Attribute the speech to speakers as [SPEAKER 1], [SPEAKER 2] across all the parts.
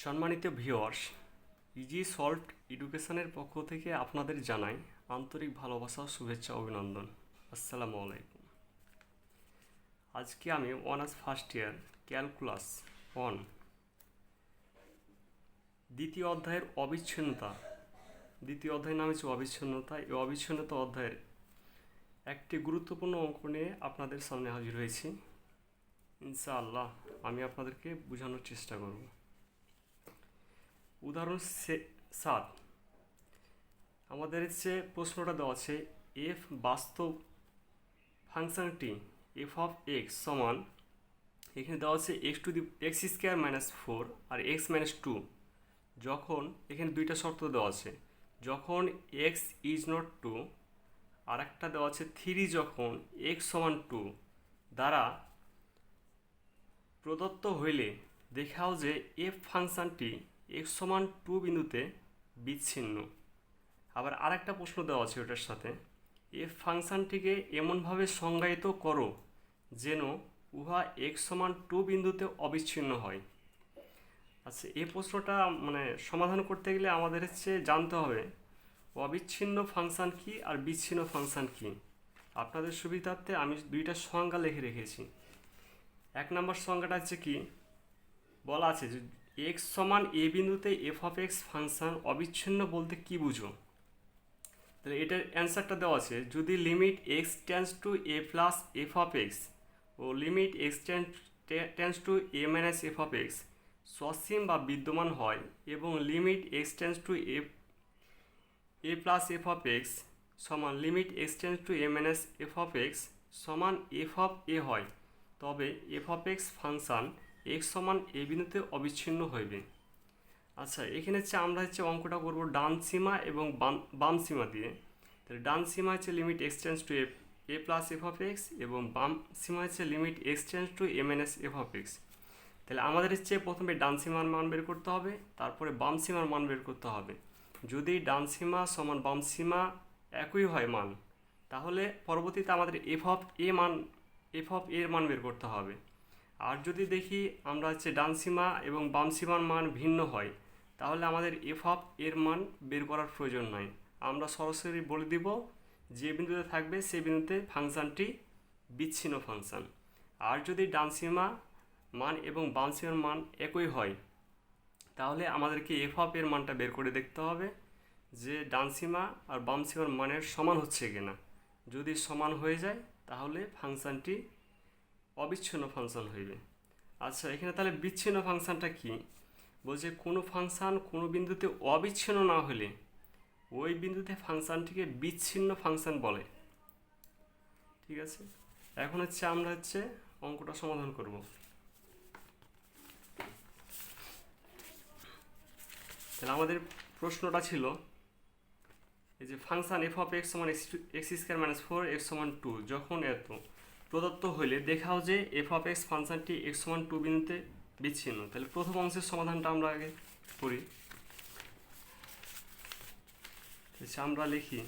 [SPEAKER 1] সম্মানিত viewers, easy salt এডুকেশনের পক্ষ থেকে আপনাদের জানাই আন্তরিক ভালোবাসা, শুভেচ্ছা, অভিনন্দন। আসসালামু আলাইকুম। আজকে আমি honours first year calculus on দ্বিতীয় অধ্যায়ের দ্বিতীয় অধ্যায়ের নাম হচ্ছে অবিচ্ছিন্নতা। এই অবিচ্ছিন্নতা অধ্যায়ের একটি গুরুত্বপূর্ণ অঙ্ক নিয়ে আপনাদের সামনে হাজির হয়েছি। ইনশাআল্লাহ আমি আপনাদেরকে বোঝানোর চেষ্টা করব। উদাহরণ 7, আমাদের যে প্রশ্নটা দেওয়া আছে, এফ বাস্তব ফাংশনটি এফ অফ এক্স সমান, এখানে দেওয়া আছে এক্স স্কোয়ার মাইনাস 4 আর এক্স মাইনাস 2। যখন এখানে দুইটা শর্ত দেওয়া আছে, যখন এক্স ইজ নট 2, আর একটা দেওয়া আছে 3 যখন এক্স সমান 2 দ্বারা প্রদত্ত হইলে দেখাও যে এফ ফাংশনটি এক্স সমান 2 বিন্দুতে বিচ্ছিন্ন। আবার আরেকটা প্রশ্ন দেওয়া আছে ওটার সাথে, এফ ফাংশনটিকে এমনভাবে সংজ্ঞায়িত করো যেন উহা এক্স সমান 2 বিন্দুতে অবিচ্ছিন্ন হয়। আচ্ছা, এই প্রশ্নটা সমাধান করতে গেলে আমাদের জানতে হবে অবিচ্ছিন্ন ফাংশন কি আর বিচ্ছিন্ন ফাংশন কি। আপনাদের সুবিধার্থে আমি দুইটা সংজ্ঞা লিখে রেখেছি। 1 নম্বর সংজ্ঞাটা হচ্ছে কি, বলা আছে যে এক্স সমান এ বিন্দুতে এফ অফ এক্স ফাংশন অবিচ্ছিন্ন বলতে কি বুঝো। তাহলে এটার অ্যান্সারটা দেওয়া আছে, যদি limit x tends to a plus f of x ও limit x tends to a minus f of x সসীম বা বিদ্যমান হয় এবং limit x tends to a plus f of x সমান limit x tends to a minus f of x সমান f of a হয়, তবে f of x function x সমান এ বিন্দুতে অবিচ্ছিন্ন হইবে। আচ্ছা, এখানে আমরা অঙ্কটা করব ডান সীমা এবং বাম সীমা দিয়ে। তাহলে ডান সীমা হচ্ছে limit x tends to a plus f of x এবং বাম সীমা হচ্ছে limit x tends to a minus f of x. তাহলে আমাদের প্রথমে ডান সীমার মান বের করতে হবে, তারপরে বাম সীমার মান বের করতে হবে। যদি ডান সীমা সমান বাম সীমা একই হয় মান, তাহলে পরবর্তীতে আমাদের এফ অফ এর মান বের করতে হবে। আর যদি দেখি আমরা ডান সীমা এবং বাম সীমার মান ভিন্ন হয়, তাহলে আমাদের এফ অফ এর মান বের করার প্রয়োজন নাই। আমরা সরাসরি বলে দিব যে বিন্দুতে থাকবে সেই বিন্দুতে ফাংশনটি বিচ্ছিন্ন ফাংশন। আর যদি ডান সীমা মান এবং বাম সীমার মান একই হয়, তাহলে আমাদেরকে এফ অফ এর মানটা বের করে দেখতে হবে যে ডান সীমা আর বাম সীমার মানের সমান হচ্ছে কিনা। যদি সমান হয়ে যায় তাহলে ফাংশনটি অবিচ্ছিন্ন ফাংশন হইবে। আচ্ছা, এখানে তাহলে বিচ্ছিন্ন ফাংশনটা কি বলছে, কোনো ফাংশন কোনো বিন্দুতে অবিচ্ছিন্ন না হলে ওই বিন্দুতে ফাংশনটিকে বিচ্ছিন্ন ফাংশন বলে। ঠিক আছে, এখন আমরা অঙ্কটা সমাধান করব। তাহলে আমাদের প্রশ্নটা ছিল এই যে ফাংশন এফ অফ এক্স সমান এক্স স্কোয়ার মাইনাস 4 এক্স সমান 2 যখন এত প্রদত্ত হইলে দেখাও যে এফ অফ এক্স ফাংশনটি এক্স সমান 2 বিন্দুতে বিচ্ছিন্ন। তাহলে প্রথম অংশের সমাধানটা আমরা আগে করি। আমরা লিখি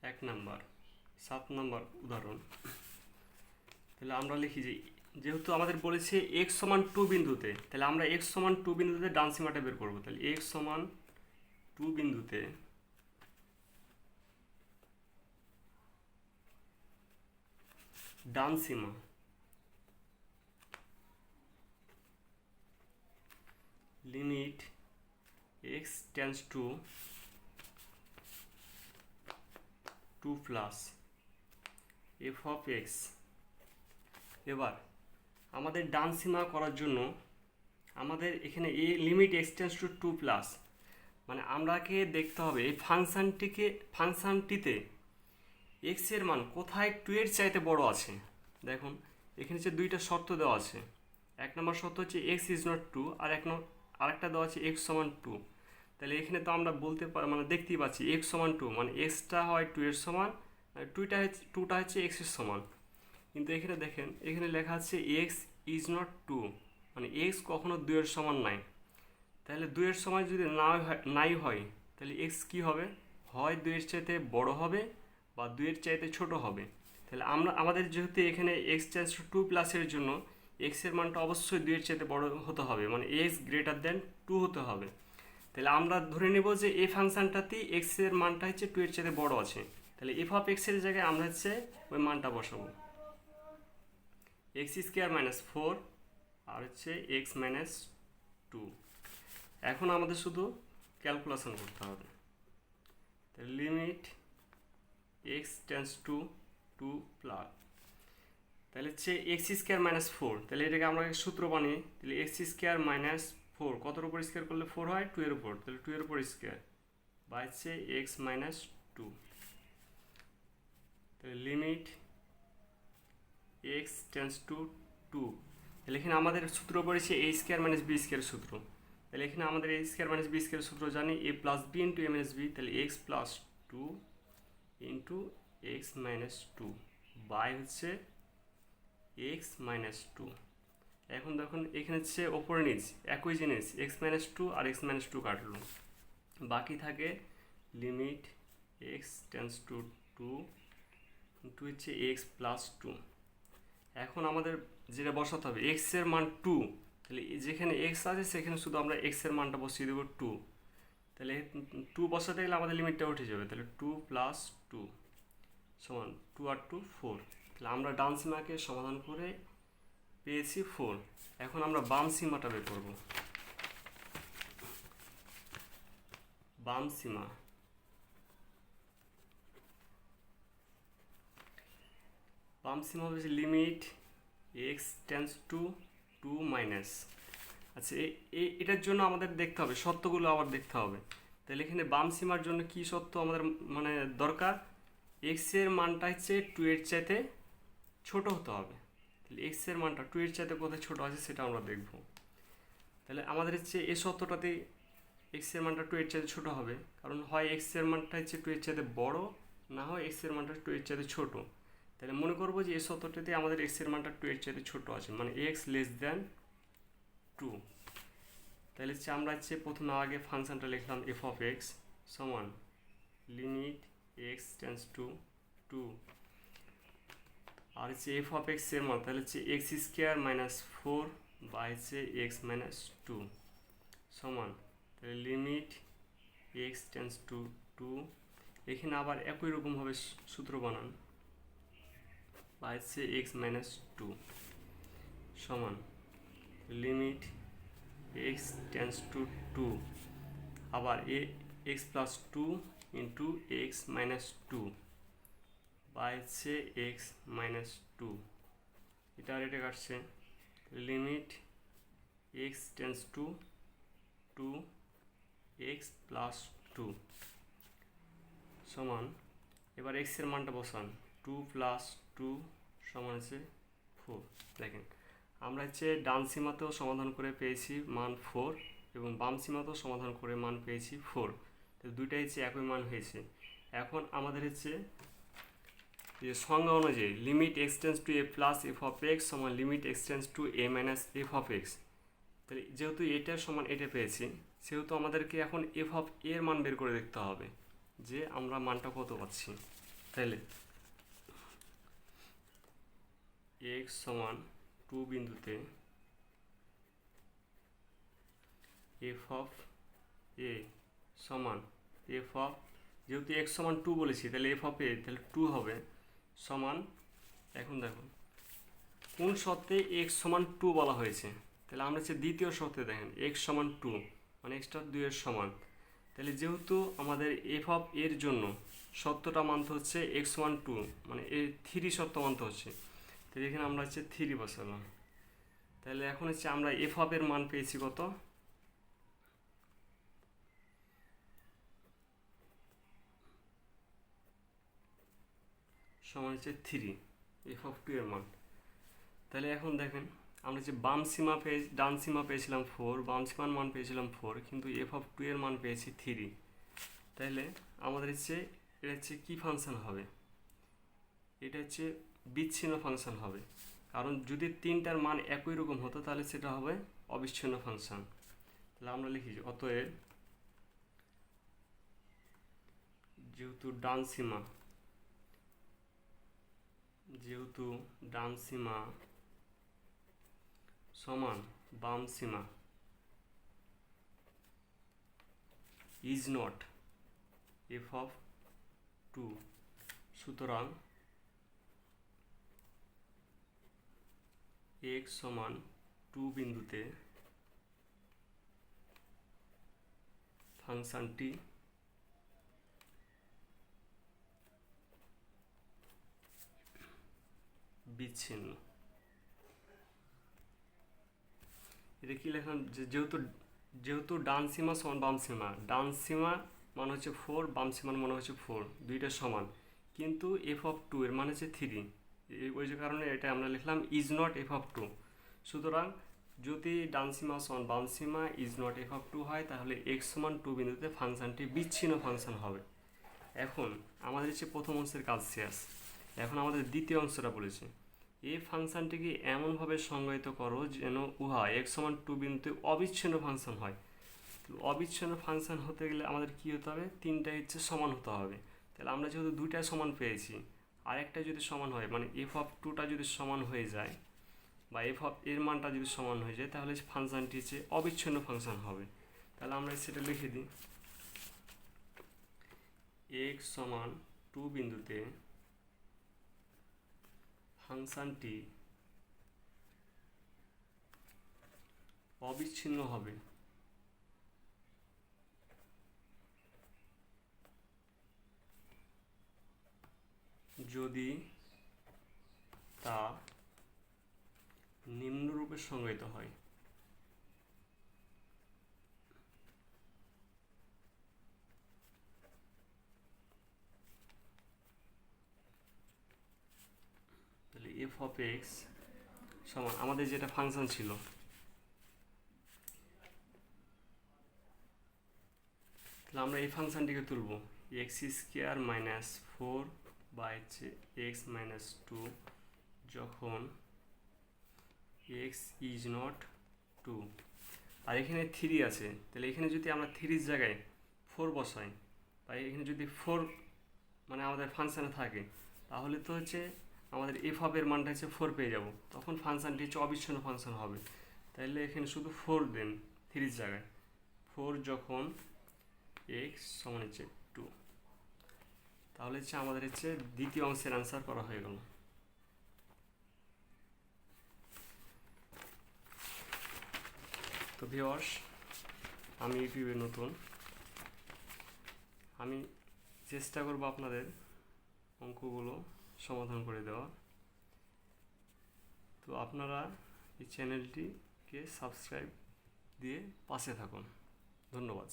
[SPEAKER 1] 1 নম্বর 7 নম্বর উদাহরণ। তাহলে আমরা লিখি যে যেহেতু আমাদের বলেছে এক্স সমান 2 বিন্দুতে, তাহলে আমরা এক্স সমান 2 বিন্দুতে ডান সীমাটা বের করবো। তাহলে এক্স সমান 2 বিন্দুতে ডান সীমা limit x tends to 2 plus f of x. এবার আমাদের ডান সীমা করার জন্য আমাদের এখানে এ limit x tends to 2 plus, আমরাকে দেখতে হবে এই ফাংশনটিতে এক্স এর মান কোথায় 2 এর চাইতে বড় আছে। দেখুন এখানে দুইটা শর্ত দেওয়া আছে। 1 নম্বর শর্ত হচ্ছে এক্স ইজ নট 2, আর আরেকটা দেওয়া আছে এক্স সমান 2। তাহলে এখানে তো আমরা বলতে দেখতেই পাচ্ছি এক্স সমান 2 এক্সটা হয় 2 এর সমান, আর টুটা হচ্ছে এক্স এর সমান। কিন্তু এখানে দেখেন, এখানে লেখা আছে এক্স ইজ নট 2, এক্স কখনো 2 এর সমান নাই। তাহলে 2 এর সমান যদি নাই হয়, তাহলে এক্স কি হবে, হয় 2 এর চাইতে বড় হবে বা 2 এর চাইতে ছোট হবে। তাহলে আমাদের যেহেতু এখানে এক্স টেন্স টু 2 প্লাসের জন্য এক্স এর মানটা অবশ্যই 2 এর চাইতে বড় হতে হবে, মানে এক্স গ্রেটার দেন 2 হতে হবে। তাহলে আমরা ধরে নেব যে এই ফাংশনটাতেই এক্স এর মানটা হচ্ছে 2 এর চাইতে বড় আছে। তাহলে এফ অফ এক্স এর জায়গায় আমরা হচ্ছে ওই মানটা বসাবো, এক্স স্কোয়ার মাইনাস 4 আর হচ্ছে এক্স মাইনাস 2। এখন আমাদের শুধু ক্যালকুলেশন করতে হবে। তাহলে limit x tends to 2 plus, তাহলে হচ্ছে এক্স স্কোয়ার মাইনাস 4, তাহলে এটাকে আমরা সূত্র বানিয়ে, তাহলে এক্স স্কোয়ার মাইনাস 4 কতর উপর স্কোয়ার করলে 4 হয়, 2 এর উপর, তাহলে 2 এর উপর স্কোয়ার বা হচ্ছে এক্স মাইনাস 2। তাহলে লিমিট এক্স টেন্স টু 2, তাহলে এখানে আমাদের সূত্র পড়েছে a square minus b square সূত্র। তাহলে এখানে আমাদের a square minus b square সূত্র জানি, a plus b into a minus b, তাহলে x plus 2 into x minus 2 by হচ্ছে এক্স মাইনাস 2। এখন দেখুন এখানে হচ্ছে ওপরে নিচ একই জিনিস, এক্স মাইনাস 2 আর এক্স মাইনাস 2 কাটলো, বাকি থাকে limit x tends to 2 into হচ্ছে এক্স প্লাস 2। এখন আমাদের যেটা বসাতে হবে এক্স এর মান 2, তাহলে যেখানে এক্স আছে সেখানে শুধু আমরা এক্স এর মানটা বসিয়ে দেবো 2। তাহলে 2 বসাতে গেলে আমাদের লিমিটটা উঠে যাবে, তাহলে 2 প্লাস 2 সমান 2 আর 2 4। তাহলে আমরা ডান সীমাকে সমাধান করে পেয়েছি 4। এখন আমরা বাম সীমাটা বের করব। বাম সীমা, বাম সীমা হচ্ছে limit x tends to 2 minus, আচ্ছা এটার জন্য আমাদের দেখতে হবে সত্যগুলো আবার দেখতে হবে। তাহলে এখানে বাম সীমার জন্য কি সত্য আমাদের মানে দরকার, এক্স এর মানটা হচ্ছে 2 এর চাইতে ছোট হতে হবে। তাহলে এক্স এর মানটা 2 এর চাইতে কোথায় ছোট আছে সেটা আমরা দেখব। তাহলে আমাদের হচ্ছে এই সত্যটাতে এক্স এর মানটা 2 এর চাইতে ছোট হবে, কারণ হয় এক্স এর মানটা হচ্ছে 2 এর চাইতে বড়, না হয় এক্স এর মানটা 2 এর চাইতে ছোট। তাহলে মনে করবো যে এই সত্যটাতে আমাদের এক্স এর মানটা 2 এর চাইতে ছোট আছে, মানে এক্স লেস দ্যান 2। তাহলে হচ্ছে আমরা হচ্ছে প্রথমে আগে ফাংশনটা লিখলাম এফ অফ এক্স সমান লিমিট এক্স টেন্স টু 2 আর হচ্ছে এফ অফ এক্স এর মান, তাহলে হচ্ছে এক্স স্কোয়ার মাইনাস 4 বা হচ্ছে এক্স মাইনাস 2 সমান, তাহলে লিমিট এক্স টেন্স টু 2, এখানে আবার একই রকমভাবে সূত্র বানান বা হচ্ছে এক্স মাইনাস 2 সমান লিমিট এক্স টেন্স টু 2 আবার x plus 2 into x minus 2 বা হচ্ছে এক্স মাইনাস 2, এটা আর এটা কাটছে, limit x tends to 2 x plus 2 সমান, এবার এক্স এর মানটা বসান 2 প্লাস 2 সমান হচ্ছে 4। দেখেন আমরা হচ্ছে ডান সীমাতেও সমাধান করে পেয়েছি মান 4 এবং বাম সীমাতেও সমাধান করে মান পেয়েছি 4, তো দুইটাই হচ্ছে একই মান হয়েছে। এখন আমাদের হচ্ছে যে সংজ্ঞা অনুযায়ী limit x tends to a plus f of x সমান limit x tends to a minus f of x. তাহলে যেহেতু এটার সমান এটা পেয়েছি, সেহেতু আমাদেরকে এখন এফ অফ এর মান বের করে দেখতে হবে যে আমরা মানটা কত পাচ্ছি। তাহলে এক্স সমান 2 বিন্দুতে এফ অফ এ সমান এফ অফ, যেহেতু এক্স সমান 2 বলেছি তাহলে এফ অফ এ তাহলে 2 হবে সমান, এখন দেখুন কোন শর্তে এক্স সমান 2 বলা হয়েছে, তাহলে আমরা হচ্ছে দ্বিতীয় শর্তে দেখেন এক্স সমান 2 মানে এক্সটা 2 এর সমান। তাহলে যেহেতু আমাদের এফ অফ এর জন্য সত্যটা মানতে হচ্ছে এক্স সমান 2 মানে এর 3 সত্য মানতে হচ্ছে, তাহলে এখানে আমরা হচ্ছে 3 বসালাম। তাহলে এখন হচ্ছে আমরা এফ অফ এর মান পেয়েছি কত, সমান হচ্ছে 3 এফ অফ 2 এর মান। তাহলে এখন দেখেন আমরা যে বাম সীমা ডান সীমা পেয়েছিলাম 4, বাম সীমার মান পেয়েছিলাম 4, কিন্তু এফ অফ 2 এর মান পেয়েছি 3। তাহলে আমাদের হচ্ছে এটা হচ্ছে কী ফাংশন হবে, এটা হচ্ছে বিচ্ছিন্ন ফাংশন হবে, কারণ যদি তিনটার মান একই রকম হতো তাহলে সেটা হবে অবিচ্ছিন্ন ফাংশন। তাহলে আমরা লিখি অতএব যেহেতু ডান সীমা সমান বাম সীমা is not f of two. সুতরাং এক্স সমান টু বিন্দুতে ফাংশনটি বিচ্ছিন্ন। এটা কি লেখলাম, যেহেতু যেহেতু ডান সীমা সমান বাম সীমা, ডান সীমা মান হচ্ছে 4, বাম সীমার মান হচ্ছে 4, দুইটা সমান, কিন্তু এফ অফ টু এর মান হচ্ছে 3, ওই যে কারণে এটা আমরা লিখলাম is not f of two. সুতরাং যদি ডান সীমা সমান বাম সীমা is not f of two হয়, তাহলে এক্স সমান টু বিন্দুতে ফাংশনটি বিচ্ছিন্ন ফাংশন হবে। এখন আমাদের হচ্ছে প্রথম অংশের কাজ শেষ। এখন আমাদের দ্বিতীয় অংশটা বলেছে, এই ফাংশনটিকে এমনভাবে সংজ্ঞায়িত করো যেন উহা এক্স সমান টু বিন্দুতে অবিচ্ছিন্ন ফাংশন হয়। অবিচ্ছিন্ন ফাংশন হতে গেলে আমাদের কী হতে হবে, তিনটাই হচ্ছে সমান হতে হবে। তাহলে আমরা যেহেতু দুইটাই সমান পেয়েছি, আরেকটা যদি সমান হয়, মানে এফ অফ টুটা যদি সমান হয়ে যায় বা এফ অফ এর মানটা যদি সমান হয়ে যায়, তাহলে ফাংশনটি হচ্ছে অবিচ্ছিন্ন ফাংশন হবে। তাহলে আমরা সেটা লিখে দিই, এক্স সমান টু বিন্দুতে ফাংশনটি অবিচ্ছিন্ন হবে যদি তা নিম্নরূপে সংজ্ঞায়িত হয়। তাহলে এফ অফ এক্স সমান আমাদের যেটা ফাংশন ছিল, তাহলে আমরা এই ফাংশনটিকে তুলব x square minus 4 by x minus 2 যখন এক্স ইজ নট 2। আর এখানে 3 আছে, তাহলে এখানে যদি আমরা 3 জায়গায় 4 বসাই, বা এখানে যদি 4 মানে আমাদের ফাংশানে থাকে, তাহলে তো হচ্ছে আমাদের এফ অফ এর মানটা হচ্ছে 4 পেয়ে যাব, তখন ফাংশনটি হচ্ছে অবিচ্ছিন্ন ফাংশন হবে। তাহলে এখানে শুধু 4 দেন 3 জায়গায়, 4 যখন এক্স সমান হচ্ছে 2, তাহলে হচ্ছে আমাদের হচ্ছে দ্বিতীয় অংশের অ্যান্সার করা হয়ে গেল। তো ভিউয়ার্স, আমি ইউটিউবে নতুন, আমি চেষ্টা করব আপনাদের অঙ্কগুলো সমাধান করে দেওয়া। তো আপনারা এই চ্যানেলটিকে সাবস্ক্রাইব দিয়ে পাশে থাকুন। ধন্যবাদ।